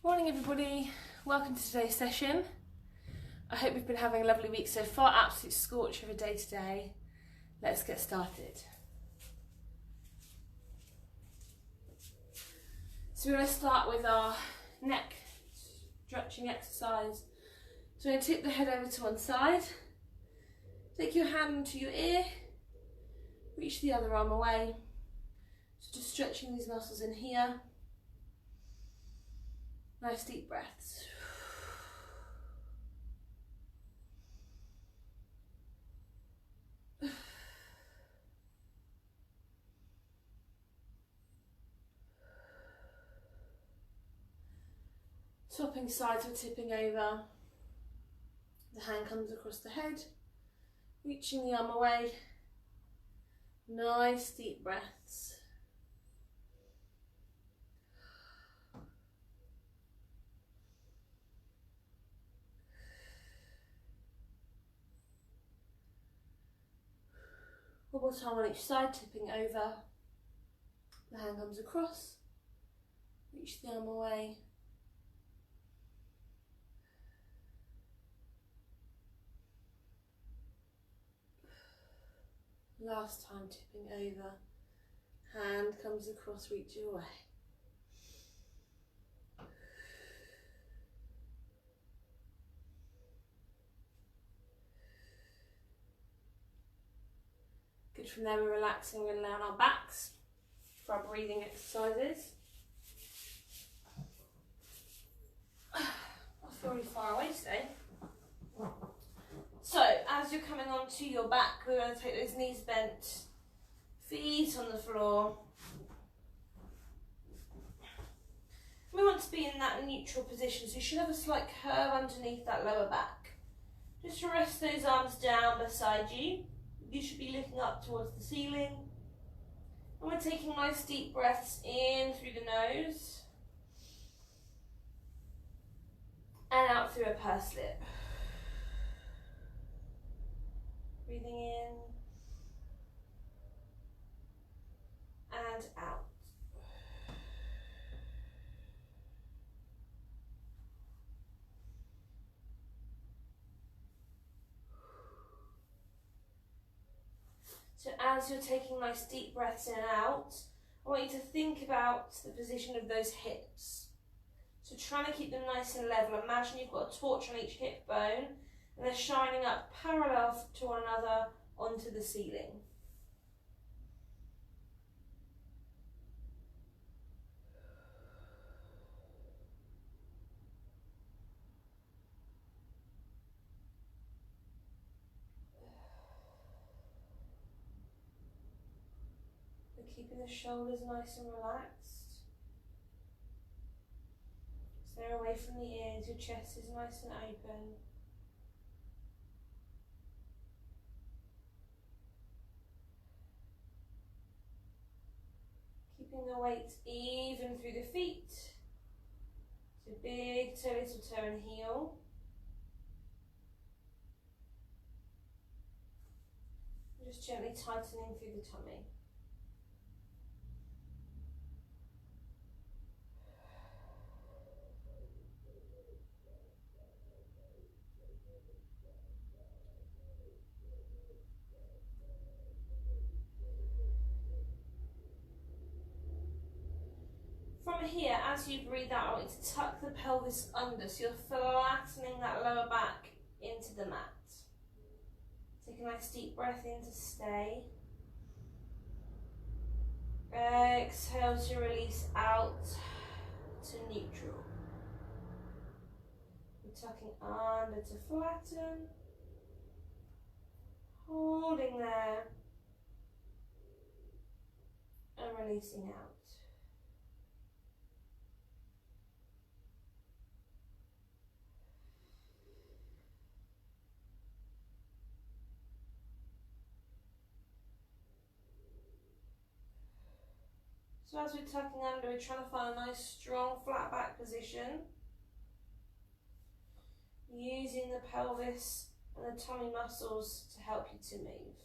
Morning everybody, welcome to today's session. I hope you've been having a lovely week so far, absolute scorcher of a day today. Let's get started. So we're going to start with our neck stretching exercise. So we're going to tip the head over to one side, take your hand to your ear, reach the other arm away. So just stretching these muscles in here. Nice deep breaths. Swapping sides, we're tipping over. The hand comes across the head, reaching the arm away. Nice deep breaths. One more time on each side, tipping over. The hand comes across, reach the arm away. Last time, tipping over. Hand comes across, reach you away. Good, from there we're relaxing, we're going to lay on our backs for our breathing exercises. I feel really far away today. So, as you're coming onto your back, we're going to take those knees bent, feet on the floor. We want to be in that neutral position, so you should have a slight curve underneath that lower back. Just rest those arms down beside you. You should be looking up towards the ceiling. And we're taking nice deep breaths in through the nose and out through a pursed lip. Breathing in and out. So as you're taking nice deep breaths in and out, I want you to think about the position of those hips. So trying to keep them nice and level. Imagine you've got a torch on each hip bone and they're shining up parallel to one another onto the ceiling. Keeping the shoulders nice and relaxed. So they're away from the ears, your chest is nice and open. Keeping the weight even through the feet. So big toe, little toe and heel. And just gently tightening through the tummy. From here, as you breathe out, I want you to tuck the pelvis under, so you're flattening that lower back into the mat. Take a nice deep breath in to stay. Exhale to release out to neutral. You're tucking under to flatten. Holding there. And releasing out. So as we're tucking under, we're trying to find a nice strong flat back position. Using the pelvis and the tummy muscles to help you to move.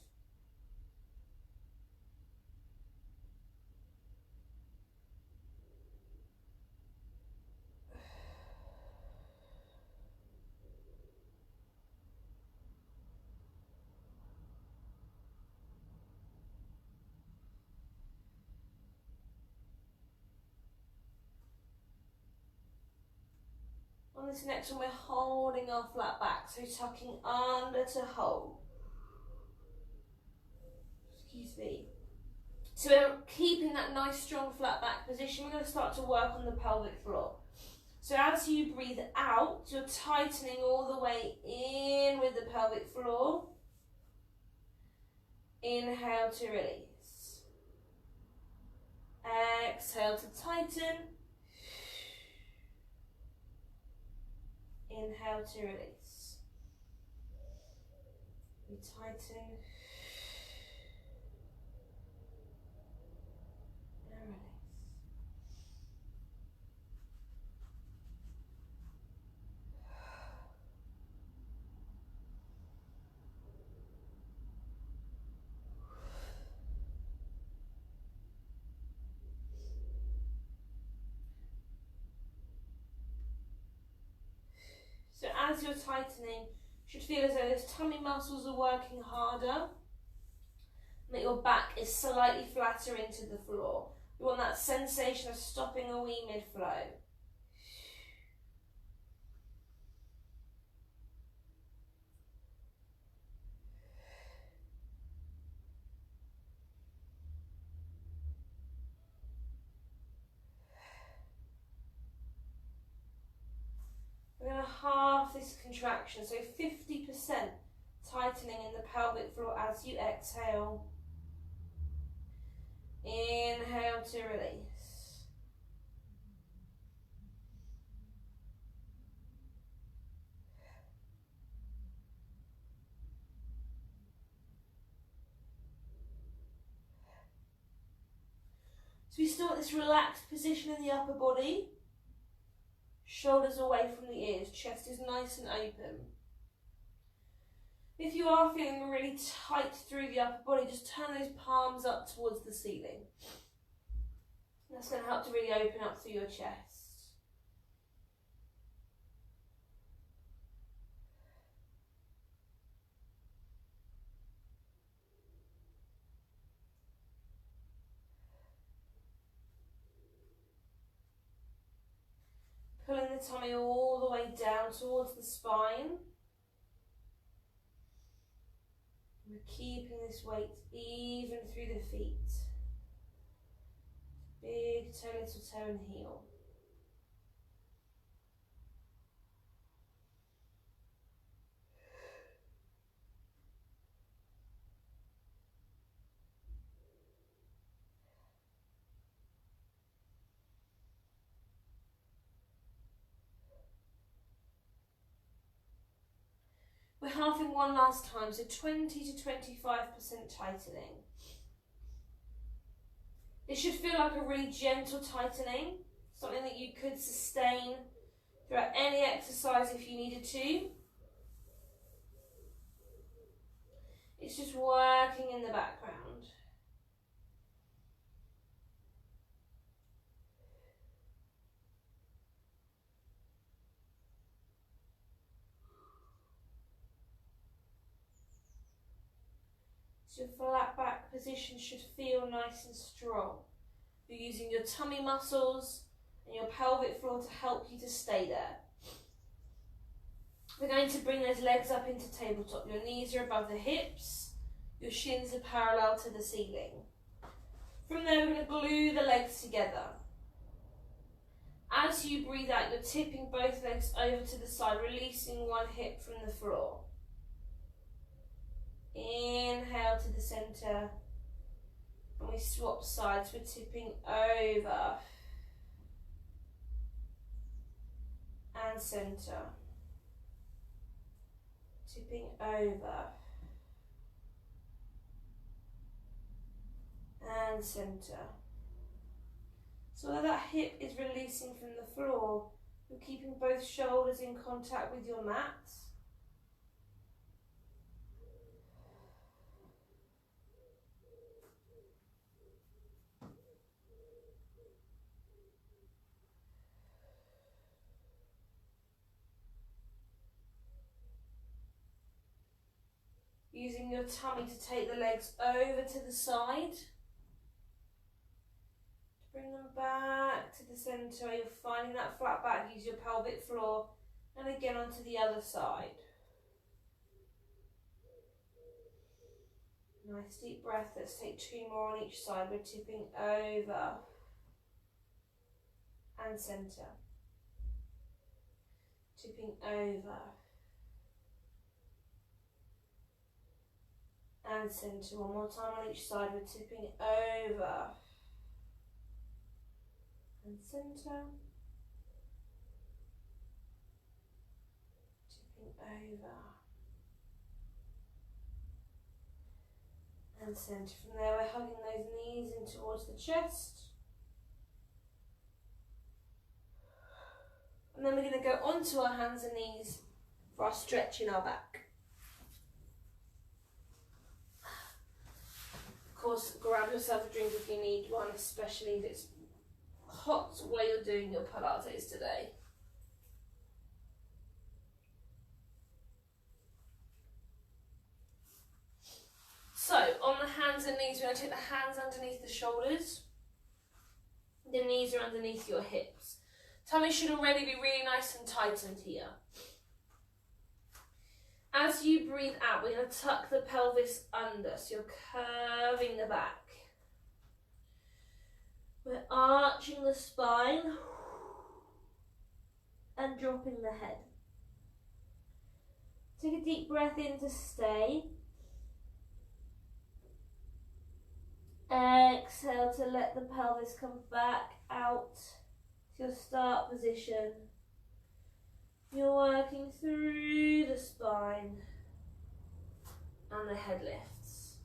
On this next one, we're holding our flat back, so tucking under to hold. Excuse me. So we're keeping that nice strong flat back position. We're going to start to work on the pelvic floor. So as you breathe out, you're tightening all the way in with the pelvic floor. Inhale to release. Exhale to tighten. Inhale to release. We tighten. And release. So as you're tightening, you should feel as though those tummy muscles are working harder, and that your back is slightly flatter into the floor. You want that sensation of stopping a wee mid-flow. We're going to halve this contraction, so 50% tightening in the pelvic floor as you exhale. Inhale to release. So we still want this relaxed position in the upper body. Shoulders away from the ears, chest is nice and open. If you are feeling really tight through the upper body, just turn those palms up towards the ceiling. That's going to help to really open up through your chest. Pulling the tummy all the way down towards the spine. We're keeping this weight even through the feet. Big toe, little toe and heel. We're halving one last time, so 20 to 25% tightening. It should feel like a really gentle tightening, something that you could sustain throughout any exercise if you needed to. It's just working in the background. So your flat back position should feel nice and strong. You're using your tummy muscles and your pelvic floor to help you to stay there. We're going to bring those legs up into tabletop. Your knees are above the hips, your shins are parallel to the ceiling. From there, we're going to glue the legs together. As you breathe out, you're tipping both legs over to the side, releasing one hip from the floor. Inhale to the centre, and we swap sides. We're tipping over and centre, tipping over and centre. So that that hip is releasing from the floor, you're keeping both shoulders in contact with your mat. Using your tummy to take the legs over to the side. Bring them back to the centre. You're finding that flat back. Use your pelvic floor And again onto the other side. Nice deep breath. Let's take 2 more on each side. We're tipping over and centre. Tipping over and centre. One more time on each side. We're tipping over and centre. Tipping over and centre. From there we're hugging those knees in towards the chest. And then we're going to go onto our hands and knees for our stretch in our back. Of course, grab yourself a drink if you need one, especially if it's hot where you're doing your Pilates today. So, on the hands and knees, we're going to take the hands underneath the shoulders. The knees are underneath your hips. Tummy should already be really nice and tightened here. As you breathe out, we're going to tuck the pelvis under, so you're curving the back. We're arching the spine and dropping the head. Take a deep breath in to stay. Exhale to let the pelvis come back out to your start position. You're working through the spine and the head lifts.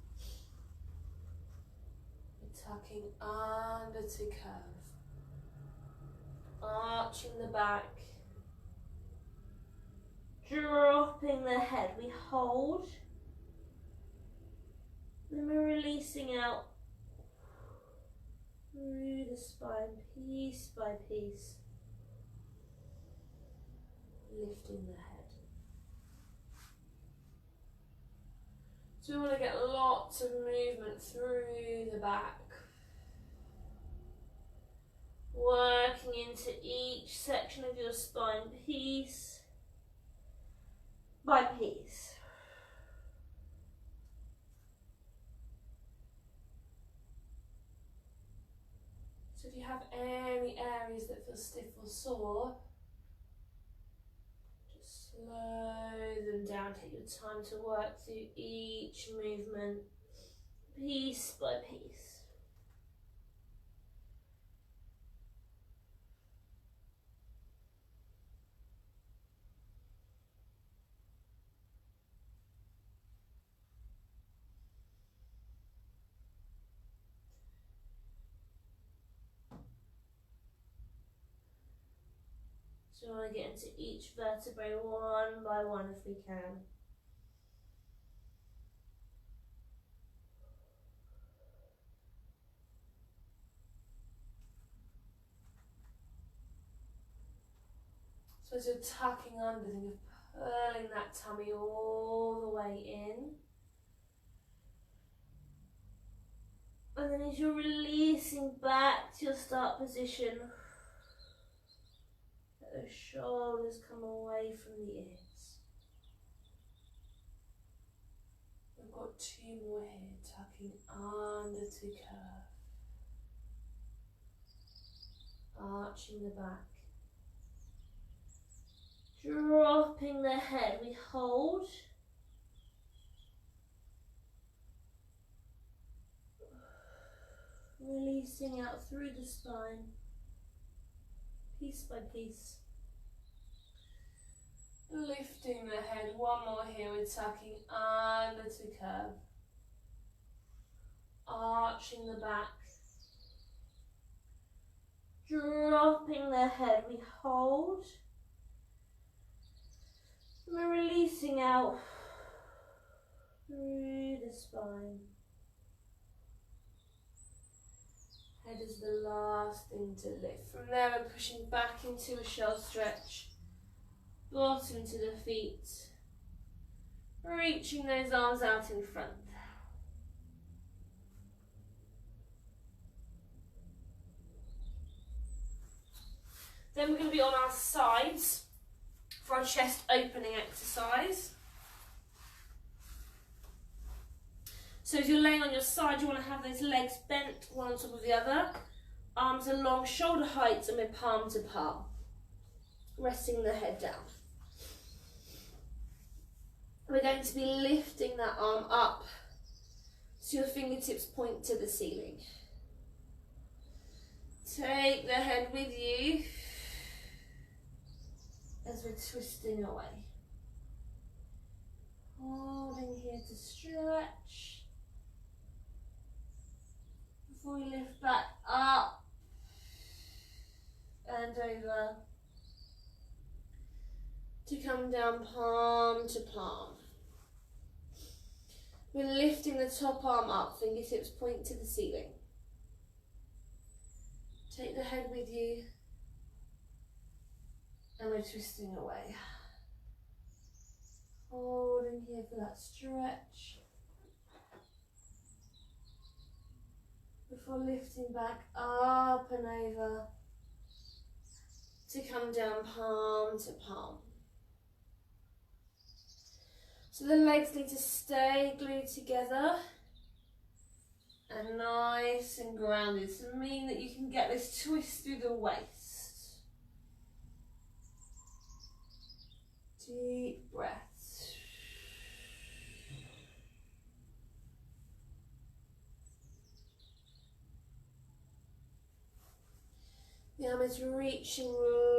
You're tucking under to curve. Arching the back. Dropping the head. We hold. Then we're releasing out through the spine, piece by piece. Lifting the head. So we want to get lots of movement through the back. Working into each section of your spine, piece by piece. So if you have any areas that feel stiff or sore, just slow them down. Take your time to work through each movement, piece by piece. So we want to get into each vertebrae one by one if we can. So as you're tucking under, think of pulling that tummy all the way in. And then as you're releasing back to your start position, let those shoulders come away from the ears. We've got 2 more here, tucking under to curve. Arching the back. Dropping the head, we hold. Releasing out through the spine, piece by piece. Lifting the head, one more here, we're tucking under to curve. Arching the back. Dropping the head, we hold. And we're releasing out through the spine. Head is the last thing to lift. From there we're pushing back into a shell stretch. Bottom to the feet. Reaching those arms out in front. Then we're going to be on our sides for our chest opening exercise. So if you're laying on your side, you want to have those legs bent one on top of the other, arms along shoulder height and with palm to palm, resting the head down. We're going to be lifting that arm up so your fingertips point to the ceiling. Take the head with you as we're twisting away. Holding here to stretch. Before we lift back up and over to come down palm to palm. We're lifting the top arm up, fingertips point to the ceiling. Take the head with you and we're twisting away. Holding here for that stretch. Before lifting back up and over to come down palm to palm. So the legs need to stay glued together and nice and grounded to mean that you can get this twist through the waist. Deep breaths. The arm is reaching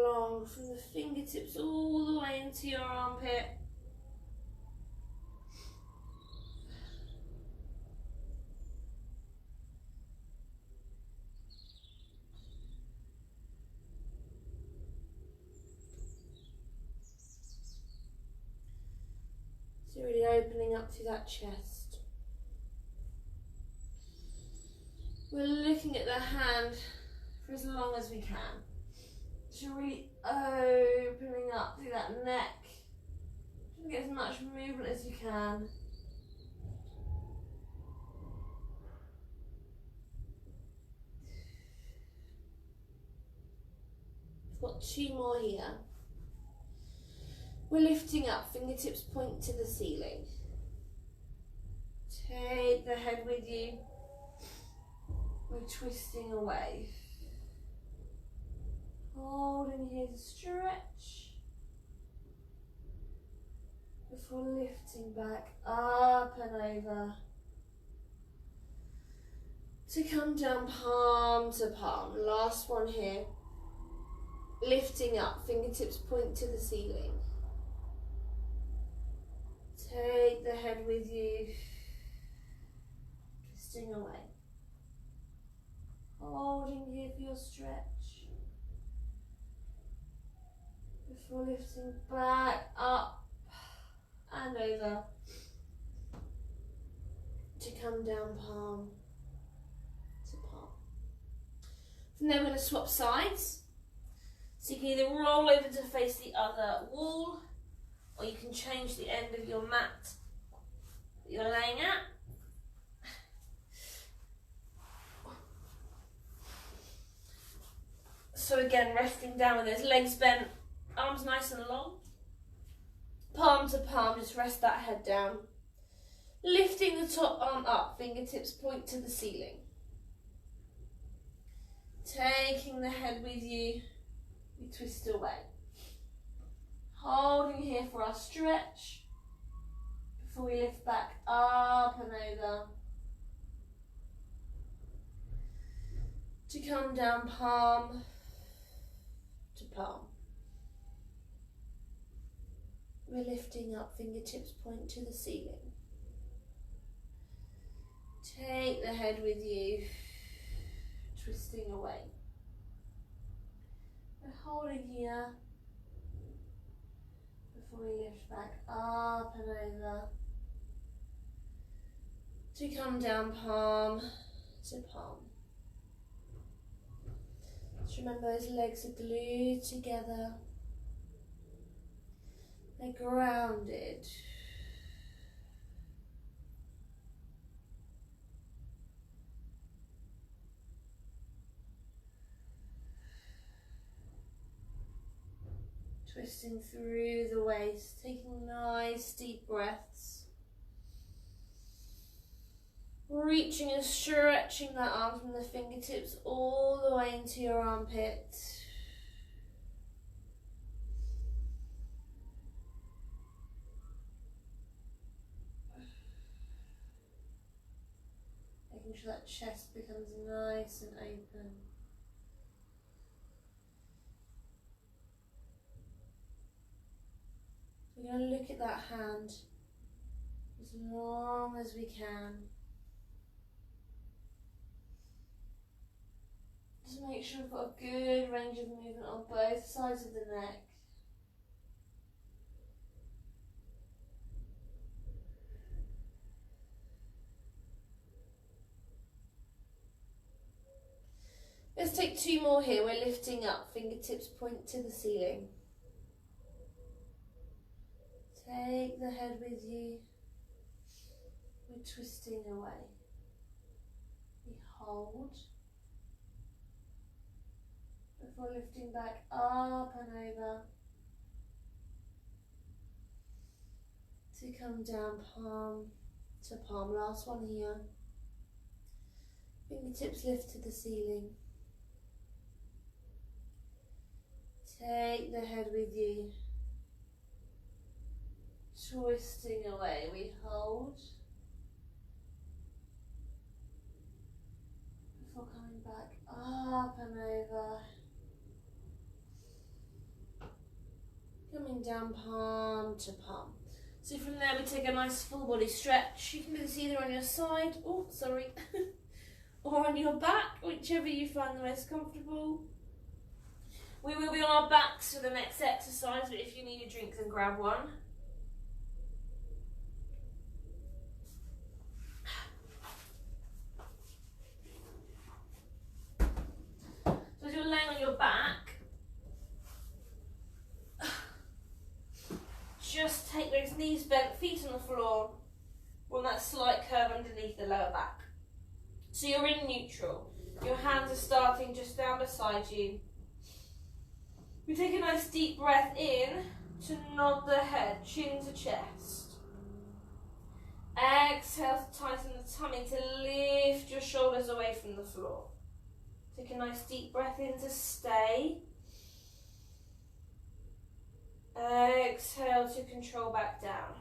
long from the fingertips all the way into your armpit. So really opening up through that chest. We're looking at the hand for as long as we can. So really opening up through that neck. Try to get as much movement as you can. We've got 2 more here. We're lifting up, fingertips point to the ceiling. Take the head with you. We're twisting away. Holding here to stretch. Before lifting back up and over. To come down palm to palm. Last one here. Lifting up, fingertips point to the ceiling. Take the head with you, twisting away. Holding here for your stretch. Before lifting back up and over to come down palm to palm. From there we're going to swap sides. So you can either roll over to face the other wall, or you can change the end of your mat that you're laying at. So again, resting down with those legs bent, arms nice and long. Palm to palm, just rest that head down. Lifting the top arm up, fingertips point to the ceiling. Taking the head with you, we twist away. Holding here for our stretch before we lift back up and over to come down palm to palm. We're lifting up, fingertips point to the ceiling. Take the head with you, twisting away. We're holding here before we lift back up and over to come down palm to palm. Just remember those legs are glued together. They're grounded. Twisting through the waist, taking nice deep breaths. Reaching and stretching that arm from the fingertips all the way into your armpit. Making sure that chest becomes nice and open. We're going to look at that hand as long as we can. Just make sure we've got a good range of movement on both sides of the neck. Let's take 2 more here. We're lifting up, fingertips point to the ceiling. Take the head with you. We're twisting away. We hold. Before lifting back up and over. To come down palm to palm. Last one here. Fingertips lift to the ceiling. Take the head with you. Twisting away, we hold. Before coming back up and over. Coming down palm to palm. So from there we take a nice full body stretch. You can do this either on your side, or on your back, whichever you find the most comfortable. We will be on our backs for the next exercise, but if you need a drink, then grab one. So as you're laying on your back, just take those knees bent, feet on the floor, on that slight curve underneath the lower back. So you're in neutral. Your hands are starting just down beside you. We take a nice deep breath in to nod the head, chin to chest. Exhale to tighten the tummy, to lift your shoulders away from the floor. Take a nice deep breath in to stay. Exhale to control back down.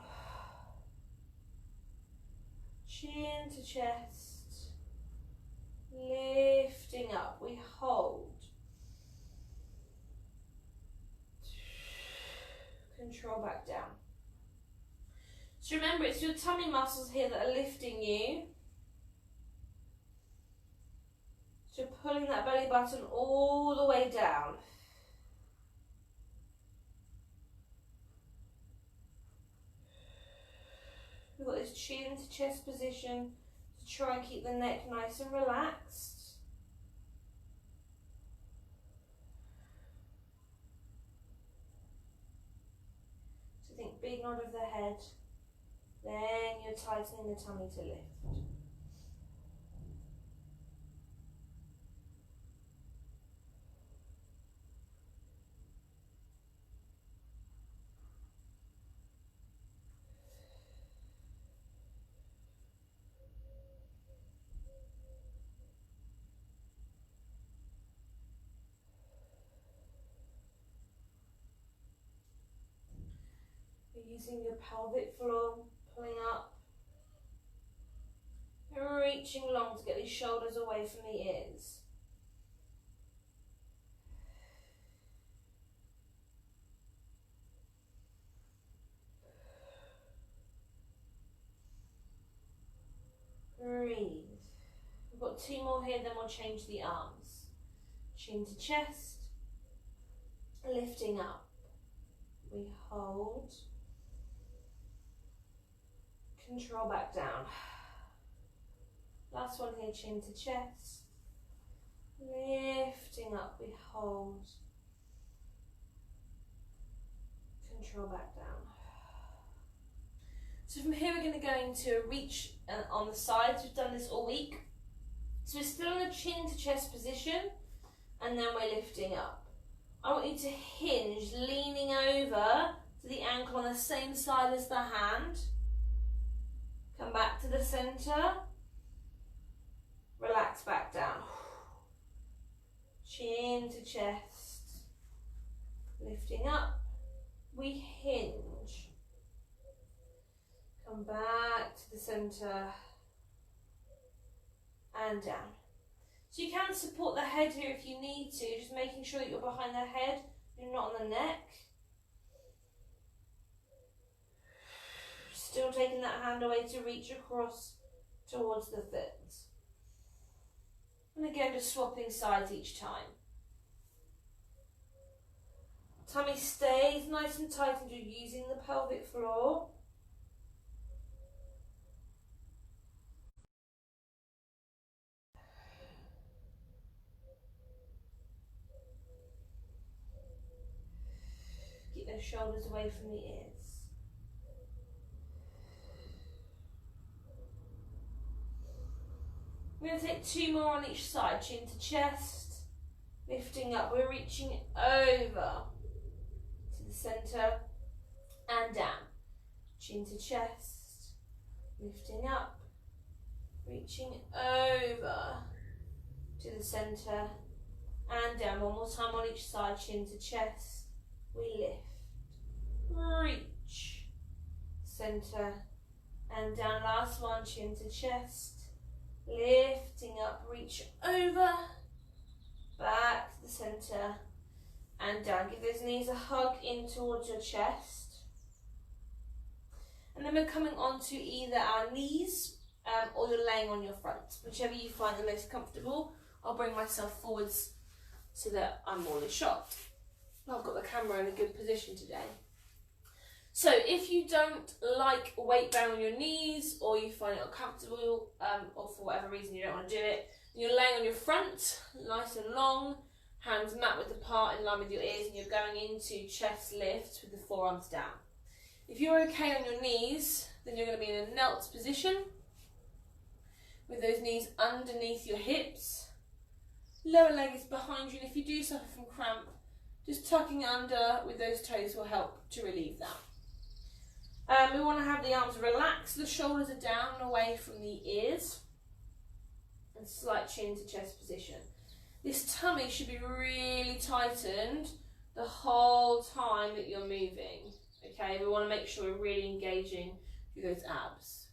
Chin to chest. Lifting up, we hold. Control back down. So remember, it's your tummy muscles here that are lifting you. So pulling that belly button all the way down. We've got this chin to chest position to try and keep the neck nice and relaxed. Big nod of the head, then you're tightening the tummy to lift. Using your pelvic floor, pulling up, and reaching long to get these shoulders away from the ears. Breathe. We've got 2 more here, then we'll change the arms. Chin to chest, lifting up. We hold. Control back down. Last one here, chin to chest. Lifting up, we hold. Control back down. So from here we're going to go into a reach on the sides. We've done this all week. So we're still in a chin to chest position, and then we're lifting up. I want you to hinge, leaning over to the ankle on the same side as the hand. Come back to the centre. Relax back down. Chin to chest. Lifting up. We hinge. Come back to the centre. And down. So you can support the head here if you need to, just making sure that you're behind the head, you're not on the neck. Still taking that hand away to reach across towards the foot. And again, just swapping sides each time. Tummy stays nice and tight and you're using the pelvic floor. Keep those shoulders away from the ears. We're going to take 2 more on each side, chin to chest, lifting up. We're reaching over to the centre and down. Chin to chest, lifting up, reaching over to the centre and down. One more time on each side, chin to chest. We lift, reach, centre and down. Last one, chin to chest. Lifting up, reach over, back to the centre and down. Give those knees a hug in towards your chest. And then we're coming onto either our knees or you're laying on your front, whichever you find the most comfortable. I'll bring myself forwards so that I'm more in shot. I've got the camera in a good position today. So if you don't like weight bearing on your knees, or you find it uncomfortable, or for whatever reason you don't want to do it, you're laying on your front, nice and long, hands mat width apart in line with your ears, and you're going into chest lift with the forearms down. If you're okay on your knees, then you're going to be in a knelt position with those knees underneath your hips. Lower leg is behind you, and if you do suffer from cramp, just tucking under with those toes will help to relieve that. We want to have the arms relaxed, the shoulders are down and away from the ears, and slight chin to chest position. This tummy should be really tightened the whole time that you're moving. Okay, we want to make sure we're really engaging through those abs.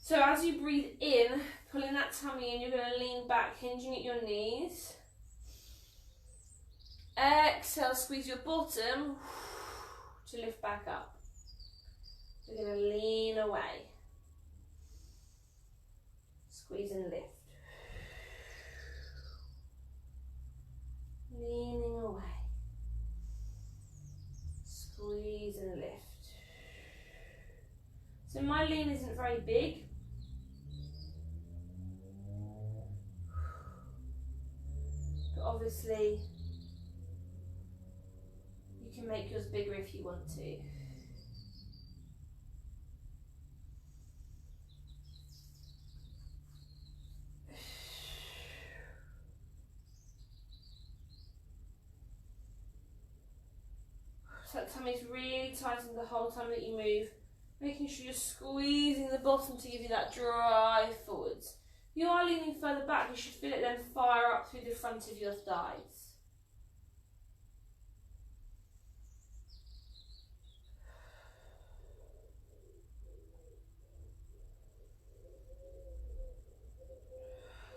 So as you breathe in, pulling that tummy in, you're going to lean back, hinging at your knees. Exhale, squeeze your bottom to lift back up. We're going to lean away. Squeeze and lift. Leaning away. Squeeze and lift. So my lean isn't very big. But obviously, you can make yours bigger if you want to. So that tummy's really tightened the whole time that you move, making sure you're squeezing the bottom to give you that drive forwards. If you are leaning further back, you should feel it then fire up through the front of your thighs.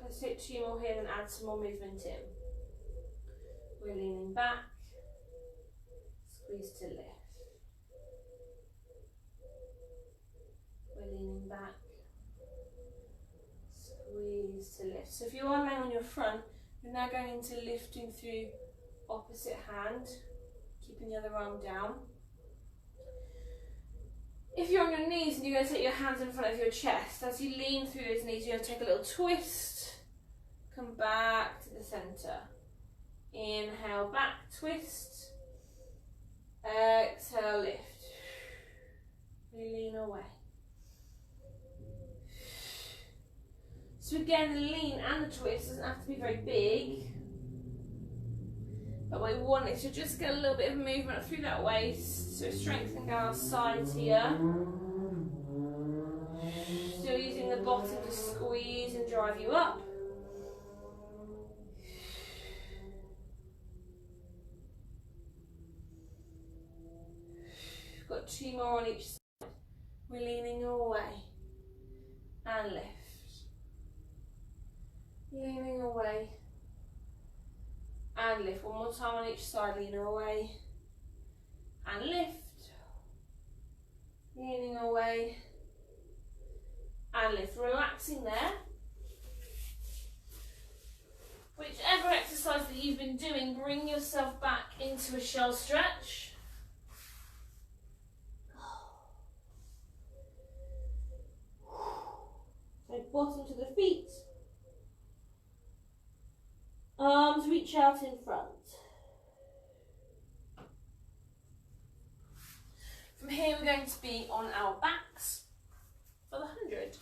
Let's take 2 more here and add some more movement in. We're leaning back. Squeeze to lift. We're leaning back. Squeeze to lift. So if you are laying on your front, you're now going into lifting through opposite hand, keeping the other arm down. If you're on your knees and you're going to take your hands in front of your chest, as you lean through those knees, you're going to take a little twist, come back to the centre. Inhale, back, twist. Exhale, lift. Lean away. So again, the lean and the twist doesn't have to be very big, But what we want is to just get a little bit of movement through that waist, so strengthening our sides here. Still using the bottom to squeeze and drive you up. We've got 2 more on each side. We're leaning away and lift. Leaning away and lift. One more time on each side, leaning away and lift. Leaning away and lift. Relaxing there. Whichever exercise that you've been doing, bring yourself back into a shell stretch. So bottom to the feet. Arms reach out in front. From here we're going to be on our backs for the 100.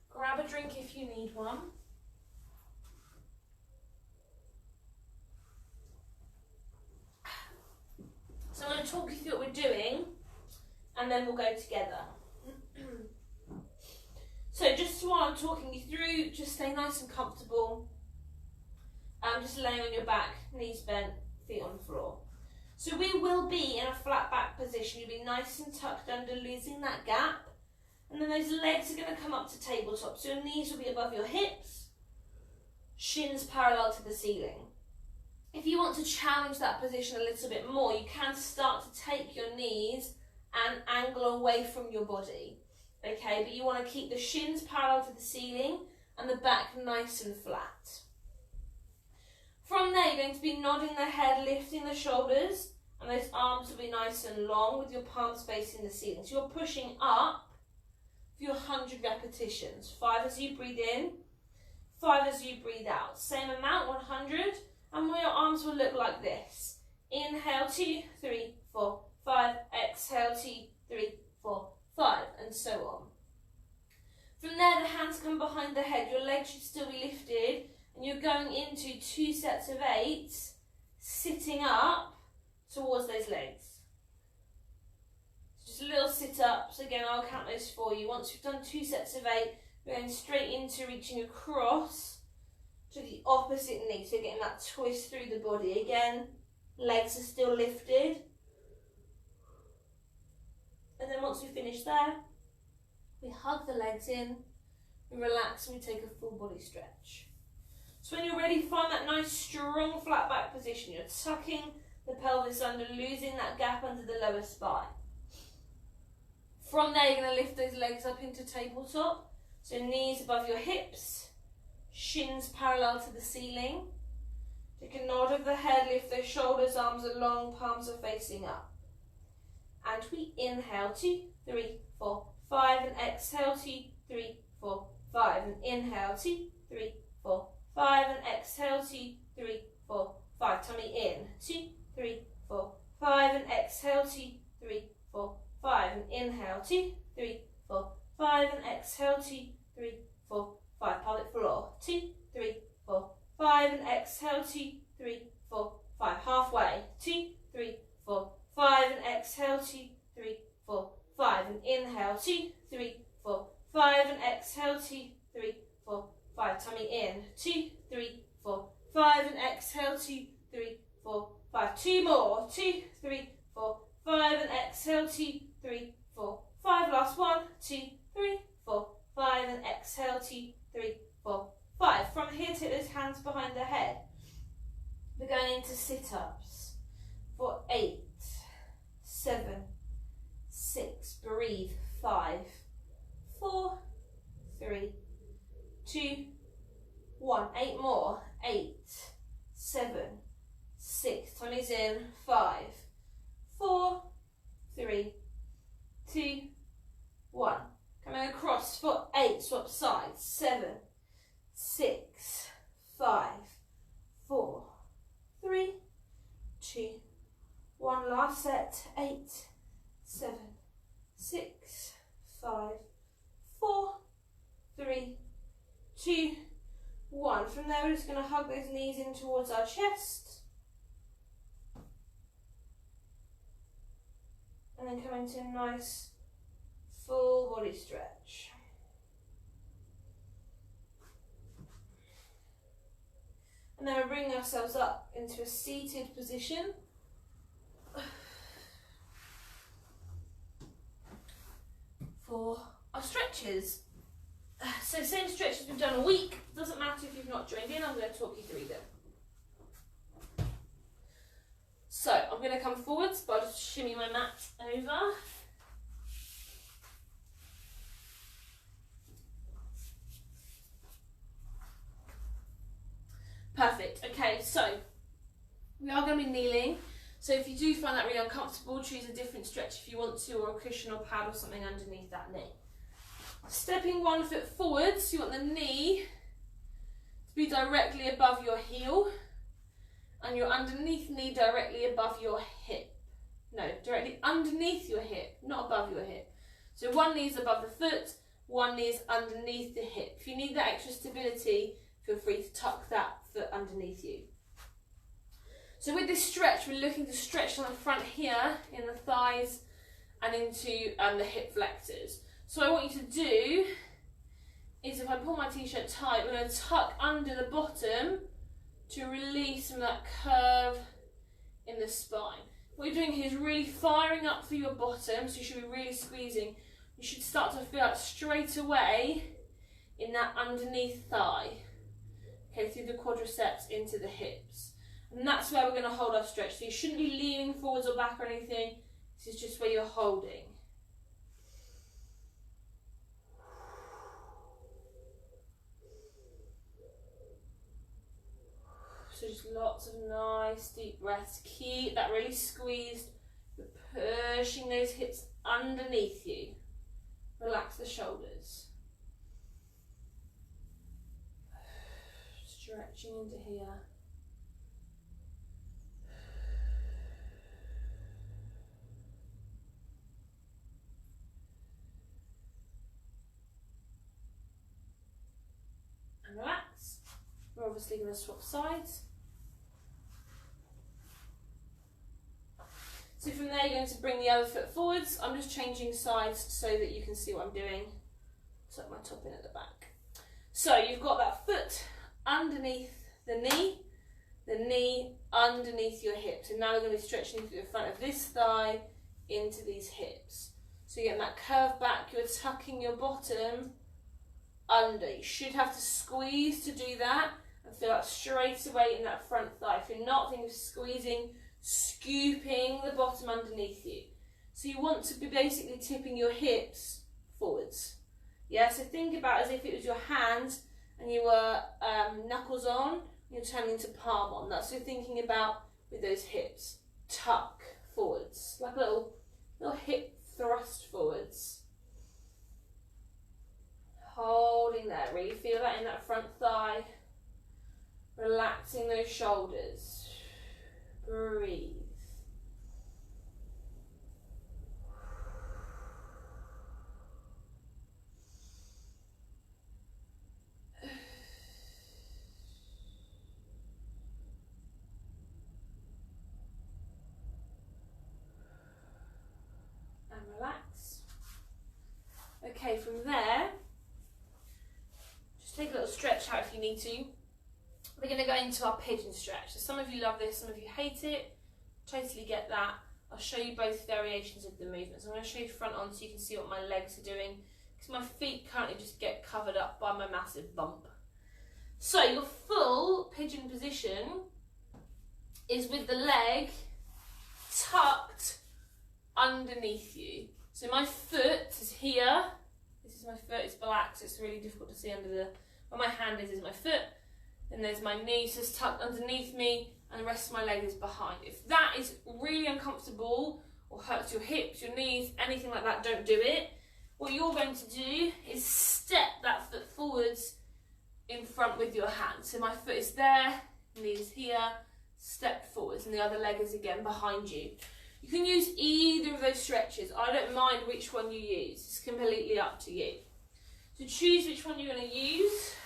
Grab a drink if you need one. So I'm going to talk you through what we're doing and then we'll go together. So just while I'm talking you through, just stay nice and comfortable. Just laying on your back, knees bent, feet on the floor. So we will be in a flat back position. You'll be nice and tucked under, losing that gap. And then those legs are going to come up to tabletop. So your knees will be above your hips, shins parallel to the ceiling. If you want to challenge that position a little bit more, you can start to take your knees and angle away from your body. Okay, but you want to keep the shins parallel to the ceiling and the back nice and flat. From there, you're going to be nodding the head, lifting the shoulders, and those arms will be nice and long with your palms facing the ceiling. So you're pushing up for your 100 repetitions. 5 as you breathe in, 5 as you breathe out. Same amount, 100, and your arms will look like this. Inhale, 2, 3, 4, 5. Exhale, 2, 3, 4, 5, and so on. From there, the hands come behind the head. Your legs should still be lifted, and you're going into 2 sets of 8, sitting up towards those legs. So just little sit-ups. Again, I'll count those for you. Once you've done 2 sets of 8, we're going straight into reaching across to the opposite knee. So getting that twist through the body. Again, legs are still lifted. And then once we finish there, we hug the legs in, we relax, and we take a full body stretch. So when you're ready, find that nice strong flat back position. You're tucking the pelvis under, losing that gap under the lower spine. From there, you're going to lift those legs up into tabletop. So knees above your hips, shins parallel to the ceiling. Take a nod of the head, lift those shoulders, arms are long, palms are facing up. And we inhale, 2, 3, 4, 5, and exhale, 2, 3, 4, 5, and inhale, 2, 3, 4, 5, and exhale, 2, 3, 4, 5. Tummy in, 2, 3, 4, 5, and exhale, 2, 3, 4, 5, and inhale, 2, 3, 4, 5, and exhale, 2, 3, 4, 5. Pelvic floor, 2, 3, 4, 5, and exhale, 2, 3, 4, 5. Halfway, 2, 3, 4, 5, and exhale, 2, 3, 4, 5, and inhale, 2, 3, 4, 5, and exhale, 2, 3, 4, 5. Tummy in, 2, 3, 4, 5, and exhale, 2, 3, 4, 5. 2 more, 2, 3, 4, 5, and exhale, 2, 3, 4, 5. Last 1, 2, 3, 4, 5, and exhale, 2, 3, 4, 5. From here, take those hands behind the head. We're going into sit-ups for 8, 7, 6, breathe, 5, 4, 3, 2, 1. 8 more, 8, 7, 6. Tummies in, 5, 4, 3, 2, 1. Coming across for 8, swap sides, 7, 6, 5, 4, 3, 2, 1. Last set, 8, 7, 6, 5, 4, 3, 2, 1. From there, we're just going to hug those knees in towards our chest. and then come into a nice full body stretch. And then we're bringing ourselves up into a seated position. For our stretches. So same stretches we've done a week, doesn't matter if you've not joined in, I'm going to talk you through them. So I'm going to come forwards, but I'll just shimmy my mat over. Perfect, okay, so we are going to be kneeling. So if you do find that really uncomfortable, choose a different stretch if you want to, or a cushion or pad or something underneath that knee. Stepping 1 foot forwards, you want the knee to be directly above your heel and your underneath knee directly above your hip. No, directly underneath your hip, not above your hip. So one knee is above the foot, one knee is underneath the hip. If you need that extra stability, feel free to tuck that foot underneath you. So with this stretch, we're looking to stretch on the front here, in the thighs and into the hip flexors. So what I want you to do is, if I pull my t-shirt tight, we're going to tuck under the bottom to release some of that curve in the spine. What you're doing here is really firing up through your bottom, so you should be really squeezing. You should start to feel it straight away in that underneath thigh, okay, through the quadriceps into the hips. And that's where we're going to hold our stretch. So you shouldn't be leaning forwards or back or anything. This is just where you're holding. So just lots of nice deep breaths. Keep that really squeezed. You're pushing those hips underneath you. Relax the shoulders. Stretching into here. And relax. We're obviously going to swap sides. So from there you're going to bring the other foot forwards. I'm just changing sides so that you can see what I'm doing. Tuck my top in at the back. So you've got that foot underneath the knee underneath your hips. And now we're going to be stretching through the front of this thigh into these hips. So you're getting that curve back, you're tucking your bottom under. You should have to squeeze to do that and feel that straight away in that front thigh. If you're not, think of squeezing, scooping the bottom underneath you. So you want to be basically tipping your hips forwards. Yeah, so think about as if it was your hand and you were knuckles on, you're turning to palm on. That's what you're thinking about with those hips. Tuck forwards, like a little hip thrust forwards. Holding there, really feel that in that front thigh. Relaxing those shoulders. Breathe. And relax. Okay, from there, just take a little stretch out if you need to. We're going to go into our pigeon stretch. So some of you love this, some of you hate it. Totally get that. I'll show you both variations of the movements. I'm going to show you front on so you can see what my legs are doing, because my feet currently just get covered up by my massive bump. So your full pigeon position is with the leg tucked underneath you. So my foot is here. This is my foot, it's black, so it's really difficult to see under the, where my hand is my foot. Then there's my knee, so it's tucked underneath me, and the rest of my leg is behind. If that is really uncomfortable or hurts your hips, your knees, anything like that, don't do it. What you're going to do is step that foot forwards in front with your hand. So my foot is there, knee is here, step forwards, and the other leg is again behind you. You can use either of those stretches. I don't mind which one you use. It's completely up to you. So choose which one you're going to use.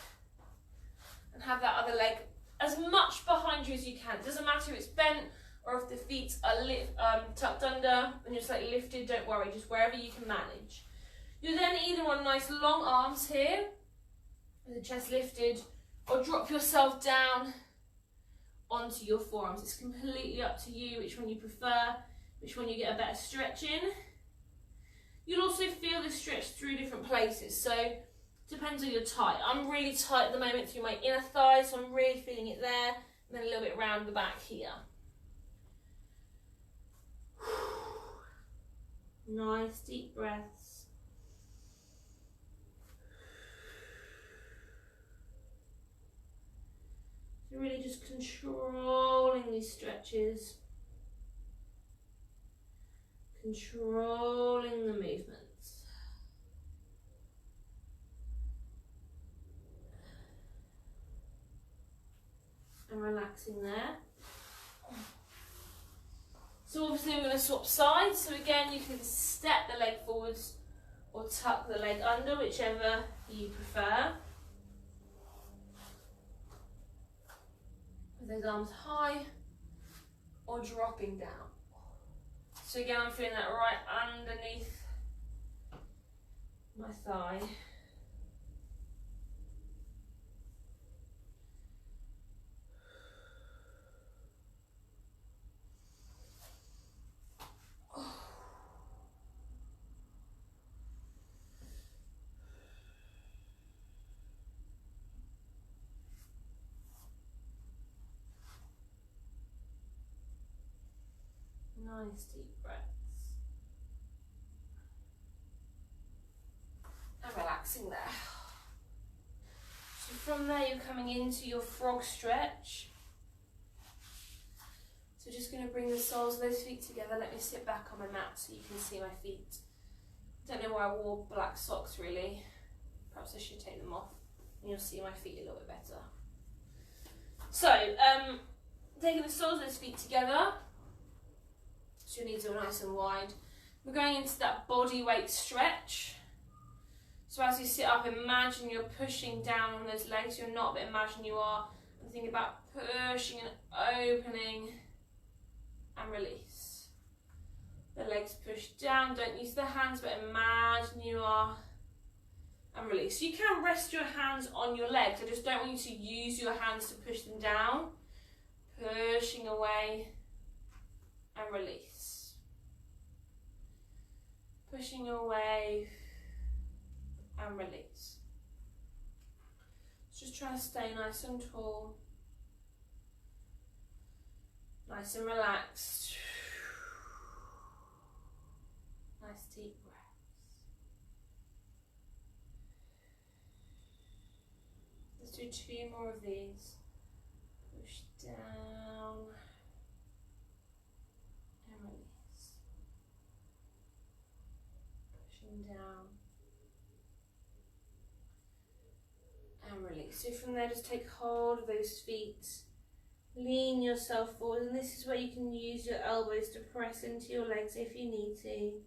And have that other leg as much behind you as you can. It doesn't matter if it's bent or if the feet are tucked under and you're slightly lifted, don't worry, just wherever you can manage. You then either want nice long arms here, with the chest lifted, or drop yourself down onto your forearms. It's completely up to you which one you prefer, which one you get a better stretch in. You'll also feel this stretch through different places, so it depends on your tight. I'm really tight at the moment through my inner thighs, so I'm really feeling it there, and then a little bit around the back here. Nice deep breaths. So really just controlling these stretches, controlling the movements. And relaxing there. So obviously we're going to swap sides. So again, you can step the leg forwards or tuck the leg under, whichever you prefer. With those arms high or dropping down. So again, I'm feeling that right underneath my thigh. Nice deep breaths. And relaxing there. So from there you're coming into your frog stretch. So just going to bring the soles of those feet together. Let me sit back on my mat so you can see my feet. Don't know why I wore black socks really. Perhaps I should take them off and you'll see my feet a little bit better. So, taking the soles of those feet together. So your knees are nice and wide. We're going into that body weight stretch. So as you sit up, imagine you're pushing down on those legs. You're not, but imagine you are. And think about pushing and opening and release. The legs push down. Don't use the hands, but imagine you are. And release. You can rest your hands on your legs. I just don't want you to use your hands to push them down. Pushing away and release. Pushing away and release. Just try to stay nice and tall. Nice and relaxed. Nice deep breaths. Let's do 2 more of these. Push down. Down and release. So from there, just take hold of those feet, lean yourself forward, and this is where you can use your elbows to press into your legs if you need to.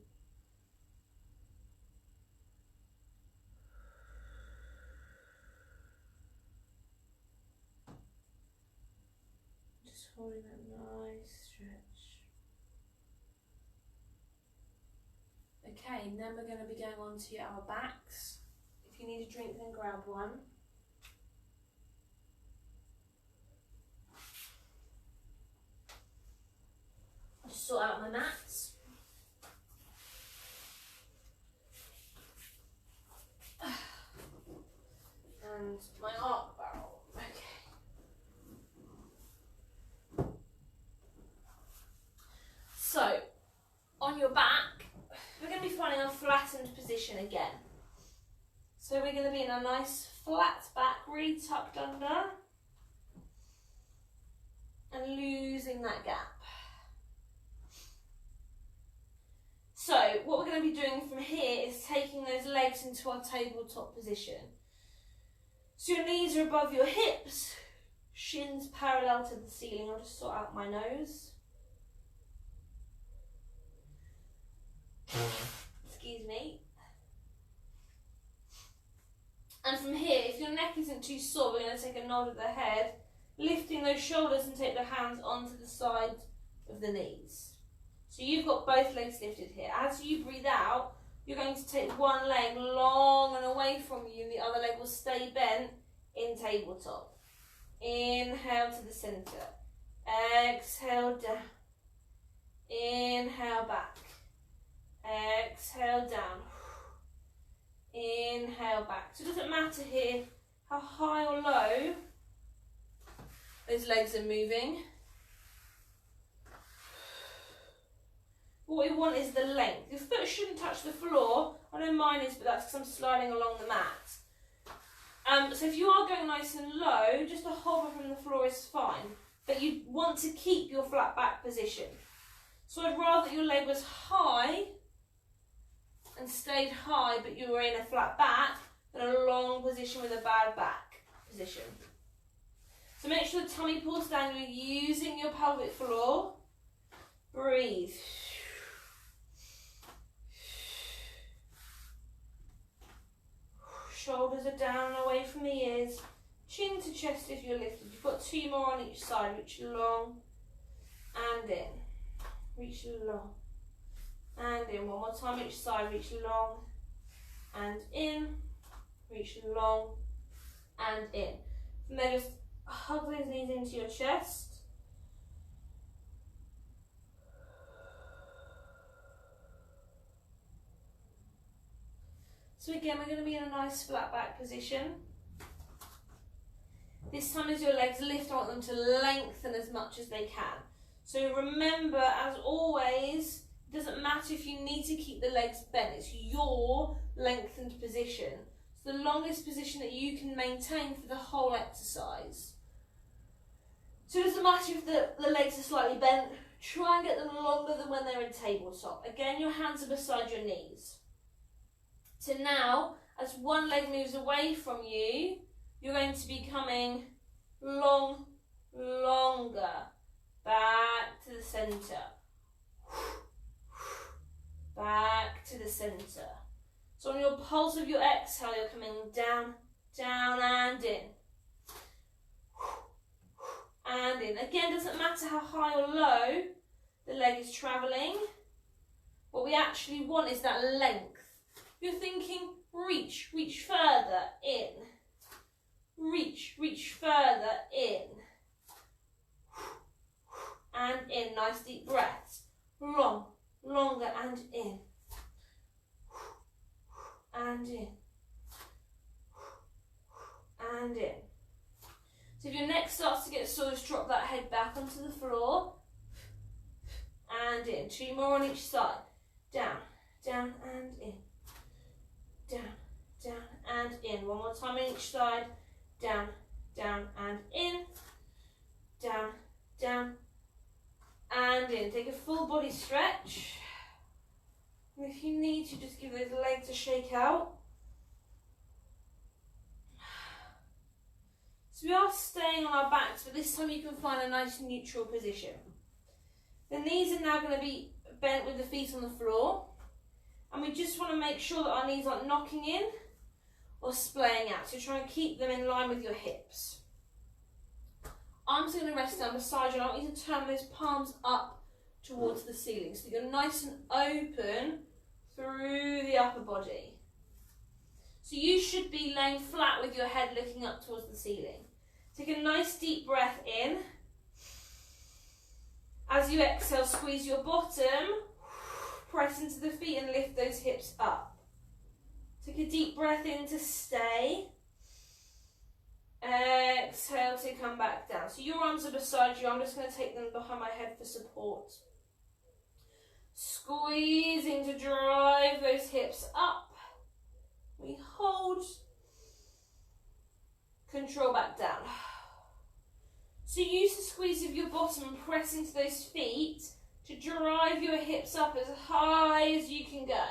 Just holding that nice stretch. Okay, and then we're going to be going on to our backs. If you need a drink, then grab one. I'll just sort out my mats. And my arc barrel. Okay. So, on your back, we're going to be finding a flattened position again. So we're going to be in a nice flat back, really tucked under, and losing that gap. So what we're going to be doing from here is taking those legs into our tabletop position. So your knees are above your hips, shins parallel to the ceiling. I'll just sort out my nose. Excuse me. And from here, if your neck isn't too sore, we're going to take a nod of the head, lifting those shoulders and take the hands onto the side of the knees. So you've got both legs lifted here. As you breathe out, you're going to take one leg long and away from you, and the other leg will stay bent in tabletop. Inhale to the center. Exhale down. Inhale back. Exhale down. Inhale back. So it doesn't matter here how high or low those legs are moving. What we want is the length. Your foot shouldn't touch the floor. I know mine is, but that's because I'm sliding along the mat. So if you are going nice and low, just a hover from the floor is fine. But you want to keep your flat back position. So I'd rather your leg was high and stayed high, but you were in a flat back, than a long position with a bad back position. So make sure the tummy pulls down. You're using your pelvic floor. Breathe. Shoulders are down and away from the ears. Chin to chest if you're lifted. You've got 2 more on each side. Reach long and in. Reach long and in. One more time each side. Reach long and in. Reach long and in. From there, just hug those knees into your chest. So again, we're going to be in a nice flat back position. This time as your legs lift, I want them to lengthen as much as they can. So remember, as always, it doesn't matter if you need to keep the legs bent, it's your lengthened position. It's the longest position that you can maintain for the whole exercise. So it doesn't matter if the legs are slightly bent, try and get them longer than when they're in tabletop. Again, your hands are beside your knees. So now, as one leg moves away from you, you're going to be coming longer, back to the center, back to the center. So on your pulse of your exhale, you're coming down, down and in. And in. Again, doesn't matter how high or low the leg is traveling. What we actually want is that length. You're thinking, reach further, in. Reach further, in. And in, nice deep breaths. Longer and in. And in. And in. So if your neck starts to get sore, just drop that head back onto the floor. And in. 2 more on each side. Down, down and in. Down, down and in. One more time on each side. Down, down and in. Down, down and in. Take a full body stretch. And if you need to, just give those legs a shake out. So we are staying on our backs, but this time you can find a nice neutral position. The knees are now going to be bent with the feet on the floor. And we just want to make sure that our knees aren't knocking in or splaying out. So try and keep them in line with your hips. Arms are going to rest down beside you. And I want you to turn those palms up towards the ceiling. So you're nice and open through the upper body. So you should be laying flat with your head looking up towards the ceiling. Take a nice deep breath in. As you exhale, squeeze your bottom. Press into the feet and lift those hips up. Take a deep breath in to stay. Exhale to come back down. So your arms are beside you. I'm just going to take them behind my head for support. Squeezing to drive those hips up. We hold. Control back down. So use the squeeze of your bottom and press into those feet to drive your hips up as high as you can go.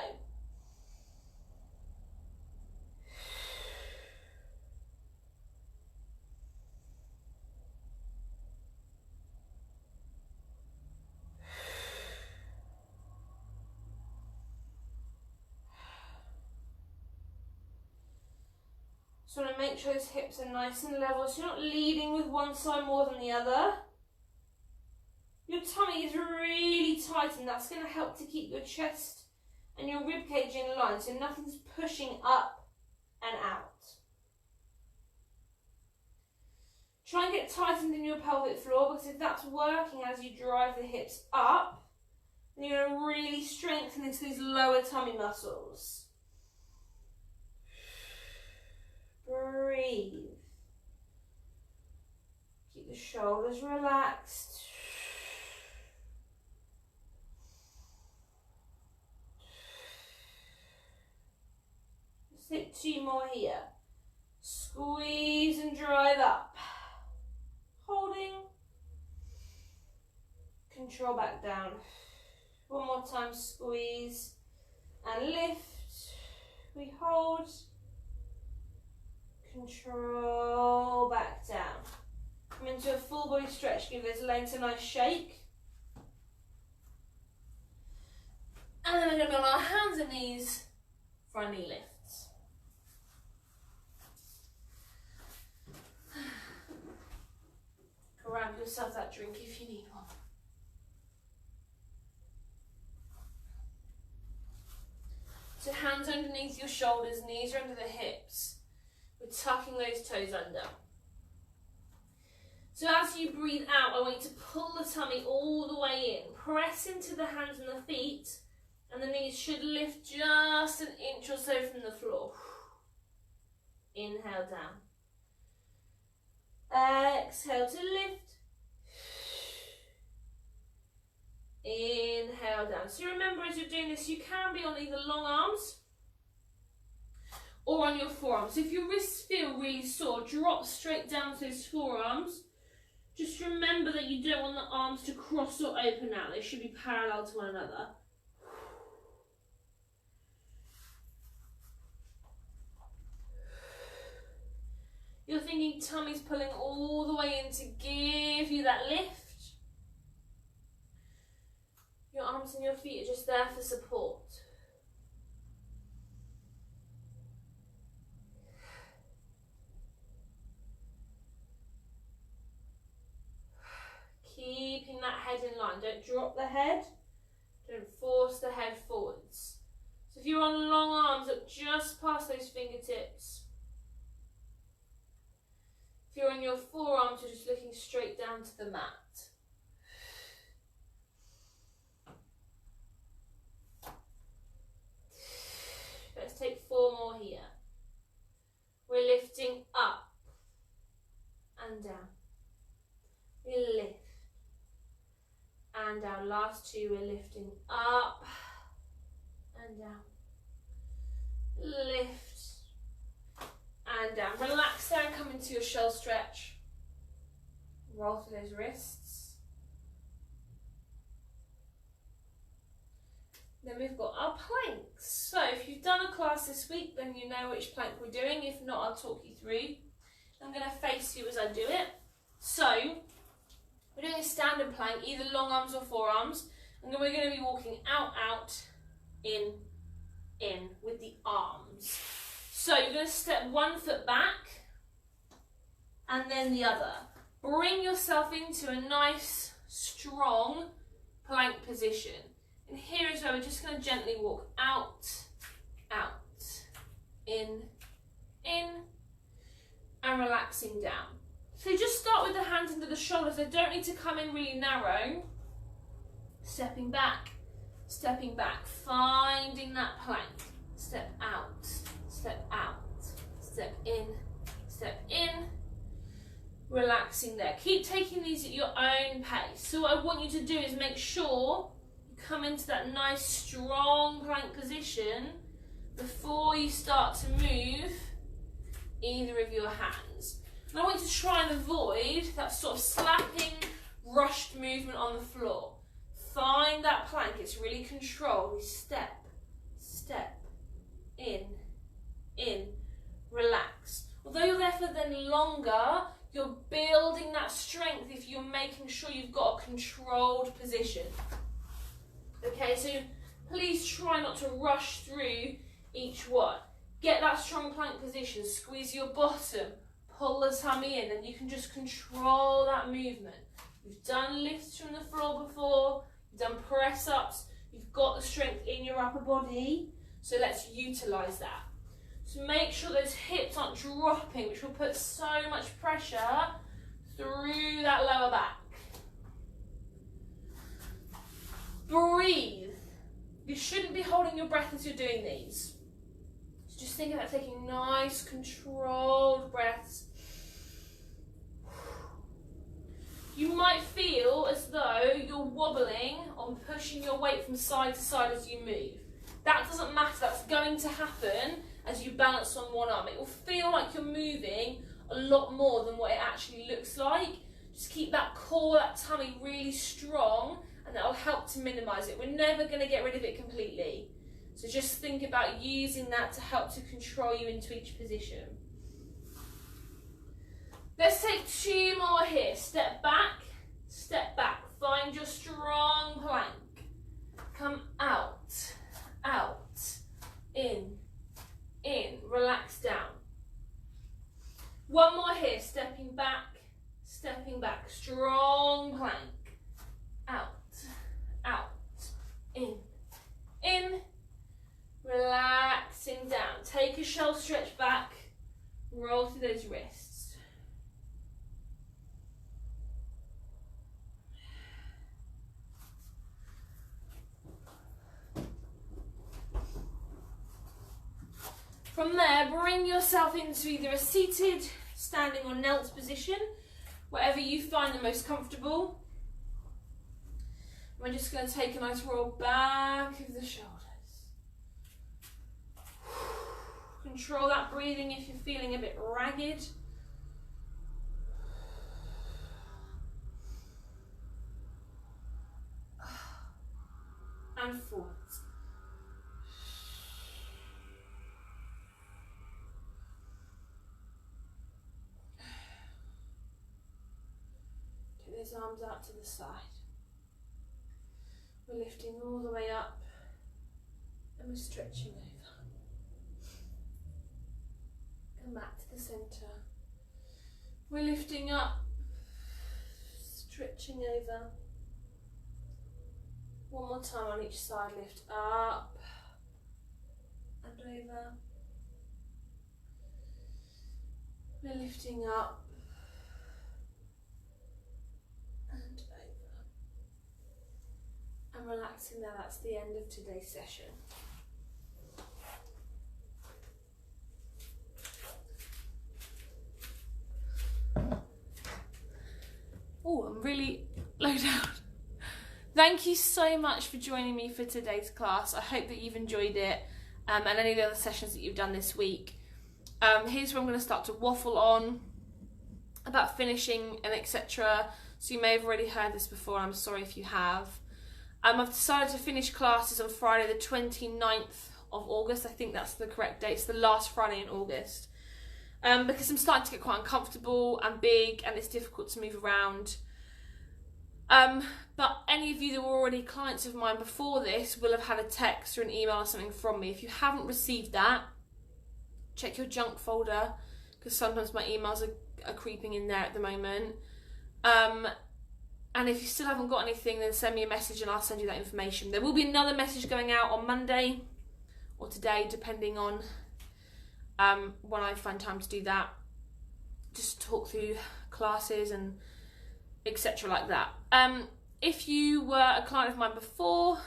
So want to make sure those hips are nice and level, so you're not leading with one side more than the other. Your tummy is really tighten. That's going to help to keep your chest and your rib cage in line, so nothing's pushing up and out. Try and get tightened in your pelvic floor, because if that's working as you drive the hips up, then you're going to really strengthen into these lower tummy muscles. Breathe. Keep the shoulders relaxed. Let's take 2 more here. Squeeze and drive up. Holding. Control back down. One more time, squeeze and lift. We hold. Control back down. Come into a full body stretch. Give those legs a nice shake. And then we're going to be on our hands and knees for our knee lifts. Grab yourself that drink if you need one. So hands underneath your shoulders, knees are under the hips. We're tucking those toes under. So as you breathe out, I want you to pull the tummy all the way in. Press into the hands and the feet, and the knees should lift just an inch or so from the floor. Inhale down. Exhale to lift. Inhale down. So remember, as you're doing this, you can be on either long arms or on your forearms. So if your wrists feel really sore, drop straight down to those forearms. Just remember that you don't want the arms to cross or open out. They should be parallel to one another. You're thinking tummy's pulling all the way in to give you that lift. Your arms and your feet are just there for support. Keeping that head in line. Don't drop the head. Don't force the head forwards. So if you're on long arms, look just past those fingertips. If you're on your forearms, you're just looking straight down to the mat. Let's take 4 more here. We're lifting up and down. We lift and down. Last 2, we're lifting up and down. Lift and down. Relax there and come into your shell stretch. Roll through those wrists. Then we've got our planks. So if you've done a class this week, then you know which plank we're doing. If not, I'll talk you through. I'm going to face you as I do it. So we're doing a standard plank, either long arms or forearms. And then we're going to be walking out, out, in with the arms. So you're going to step 1 foot back and then the other. Bring yourself into a nice, strong plank position. And here is where we're just going to gently walk out, out, in, and relaxing down. So just start with the hands under the shoulders. They don't need to come in really narrow. Stepping back, finding that plank. Step out, step in, relaxing there. Keep taking these at your own pace. So what I want you to do is make sure you come into that nice strong plank position before you start to move either of your hands. And I want you to try and avoid that sort of slapping, rushed movement on the floor. Find that plank, it's really controlled. Step, in, relax. Although you're there for then longer, you're building that strength if you're making sure you've got a controlled position. Okay, so please try not to rush through each one. Get that strong plank position, squeeze your bottom, pull the tummy in, and you can just control that movement. You've done lifts from the floor before, You've done press ups, you've got the strength in your upper body, so let's utilise that. So make sure those hips aren't dropping, which will put so much pressure through that lower back. Breathe. You shouldn't be holding your breath as you're doing these. So just think about taking nice, controlled breaths. You might feel as though you're wobbling or pushing your weight from side to side as you move. That doesn't matter, that's going to happen as you balance on one arm. It will feel like you're moving a lot more than what it actually looks like. Just keep that core, that tummy really strong, and that will help to minimise it. We're never going to get rid of it completely. So just think about using that to help to control you into each position. Let's take 2 more here. Step back, find your strong plank. Come out, out, in, relax down. One more here, stepping back, strong plank. Out, out, in, relaxing down. Take a shoulder stretch back, roll through those wrists. From there, bring yourself into either a seated, standing or knelt position, whatever you find the most comfortable. We're just going to take a nice roll back of the shoulders. Control that breathing if you're feeling a bit ragged. And forwards. Take those arms out to the side. We're lifting all the way up and we're stretching over. Come back to the centre. We're lifting up, stretching over. One more time on each side, lift up and over. We're lifting up and over. And relaxing there, that's the end of today's session. Oh, I'm really low down. Thank you so much for joining me for today's class. I hope that you've enjoyed it and any of the other sessions that you've done this week. Here's where I'm going to start to waffle on about finishing and etc. So you may have already heard this before, I'm sorry if you have. I've decided to finish classes on Friday the 29th of August. I think that's the correct date. It's the last Friday in August. Because I'm starting to get quite uncomfortable and big and it's difficult to move around. But any of you that were already clients of mine before this will have had a text or an email or something from me. If you haven't received that, check your junk folder because sometimes my emails are creeping in there at the moment. And if you still haven't got anything, then send me a message and I'll send you that information. There will be another message going out on Monday or today, depending on when I find time to do that. Just talk through classes and etc. like that. If you were a client of mine before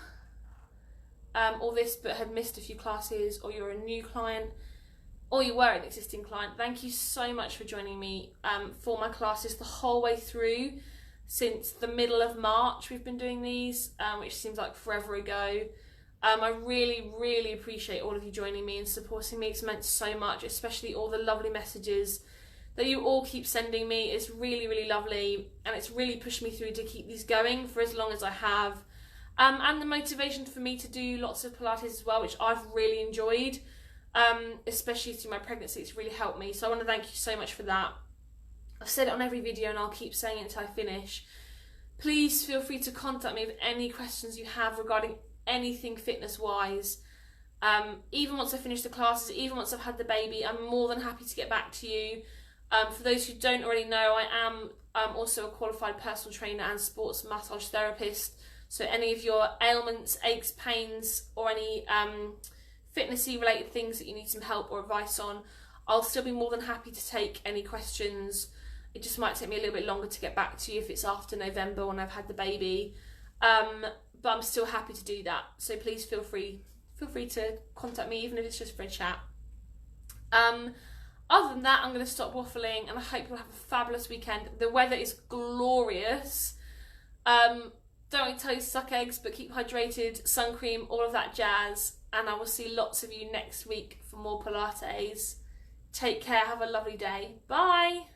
all this but had missed a few classes, or you're a new client, or you were an existing client, thank you so much for joining me for my classes the whole way through. Since the middle of March we've been doing these, which seems like forever ago. I really, really appreciate all of you joining me and supporting me. It's meant so much, especially all the lovely messages that you all keep sending me. It's really, really lovely, and it's really pushed me through to keep these going for as long as I have. And the motivation for me to do lots of Pilates as well, which I've really enjoyed, especially through my pregnancy. It's really helped me, so I want to thank you so much for that. I've said it on every video and I'll keep saying it until I finish. Please feel free to contact me with any questions you have regarding anything fitness wise. Even once I finish the classes, even once I've had the baby, I'm more than happy to get back to you. For those who don't already know, I am also a qualified personal trainer and sports massage therapist, So any of your ailments, aches, pains, or any fitnessy related things that you need some help or advice on, I'll still be more than happy to take any questions. It just might take me a little bit longer to get back to you if it's after November when I've had the baby. But I'm still happy to do that. So please feel free to contact me, even if it's just for a chat. Other than that, I'm going to stop waffling, and I hope you'll have a fabulous weekend. The weather is glorious. Don't want to tell you to suck eggs, but keep hydrated, sun cream, all of that jazz. And I will see lots of you next week for more Pilates. Take care, have a lovely day. Bye.